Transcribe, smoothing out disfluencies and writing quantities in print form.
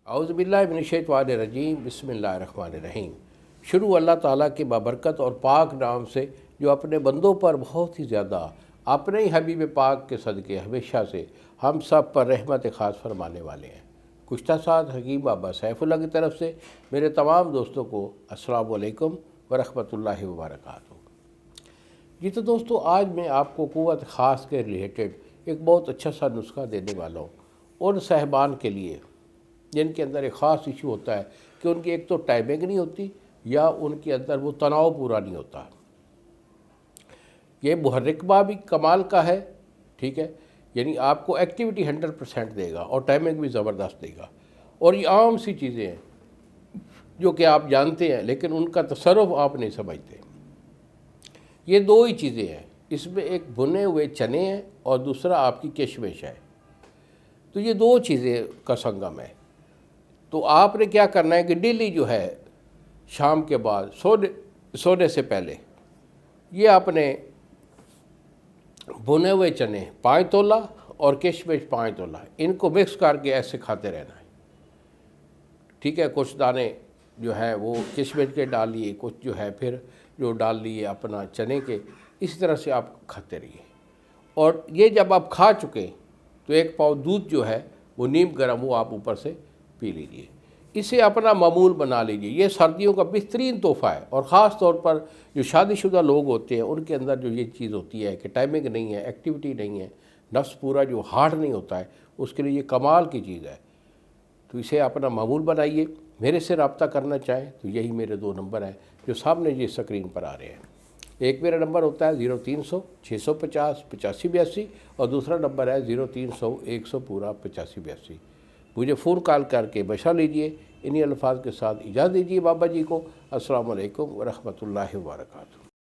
اعوذ باللہ من الشیطان الرجیم بسم اللہ الرحمن الرحیم۔ شروع اللہ تعالیٰ کے بابرکت اور پاک نام سے جو اپنے بندوں پر بہت ہی زیادہ اپنے ہی حبیب پاک کے صدقے ہمیشہ سے ہم سب پر رحمت خاص فرمانے والے ہیں۔ گزشتہ ساتھ حکیم بابا سیف اللہ کی طرف سے میرے تمام دوستوں کو السلام علیکم ورحمۃ اللہ وبرکاتہ۔ جی تو دوستو، آج میں آپ کو قوت خاص کے ریلیٹڈ ایک بہت اچھا سا نسخہ دینے والا ہوں ان صاحبان کے لیے جن کے اندر ایک خاص ایشو ہوتا ہے کہ ان کی ایک تو ٹائمنگ نہیں ہوتی یا ان کے اندر وہ تناؤ پورا نہیں ہوتا۔ یہ محرک بھی کمال کا ہے، ٹھیک ہے، یعنی آپ کو ایکٹیویٹی 100% دے گا اور ٹائمنگ بھی زبردست دے گا، اور یہ عام سی چیزیں ہیں جو کہ آپ جانتے ہیں لیکن ان کا تصرف آپ نہیں سمجھتے۔ یہ دو ہی چیزیں ہیں، اس میں ایک بھنے ہوئے چنے ہیں اور دوسرا آپ کی کشمش ہے، تو یہ دو چیزیں کا سنگم ہے۔ تو آپ نے کیا کرنا ہے کہ ڈیلی جو ہے شام کے بعد سونے سے پہلے یہ اپنے بھنے ہوئے چنے 5 تولہ اور کشمش 5 تولہ ان کو مکس کر کے ایسے کھاتے رہنا ہے، ٹھیک ہے۔ کچھ دانے جو ہے وہ کشمش کے ڈال لیے، کچھ جو ہے پھر جو ڈال لیے اپنا چنے کے، اسی طرح سے آپ کھاتے رہیے۔ اور یہ جب آپ کھا چکے تو ایک پاؤ دودھ جو ہے وہ نیم گرم وہ آپ اوپر سے پی لیجیے، اسے اپنا معمول بنا لیجیے۔ یہ سردیوں کا بہترین تحفہ ہے، اور خاص طور پر جو شادی شدہ لوگ ہوتے ہیں ان کے اندر جو یہ چیز ہوتی ہے کہ ٹائمنگ نہیں ہے، ایکٹیویٹی نہیں ہے، نفس پورا جو ہارڈ نہیں ہوتا ہے، اس کے لیے یہ کمال کی چیز ہے۔ تو اسے اپنا معمول بنائیے۔ میرے سے رابطہ کرنا چاہیں تو یہی میرے 2 نمبر ہیں جو سامنے یہ اسکرین پر آ رہے ہیں۔ ایک میرا نمبر ہوتا ہے 0300 650 8582 اور دوسرا نمبر ہے 0300 100 پورا 8582۔ مجھے فون کال کر کے مشورہ لیجئے۔ انہی الفاظ کے ساتھ اجازت دیجیے بابا جی کو۔ السلام علیکم ورحمۃ اللہ وبرکاتہ۔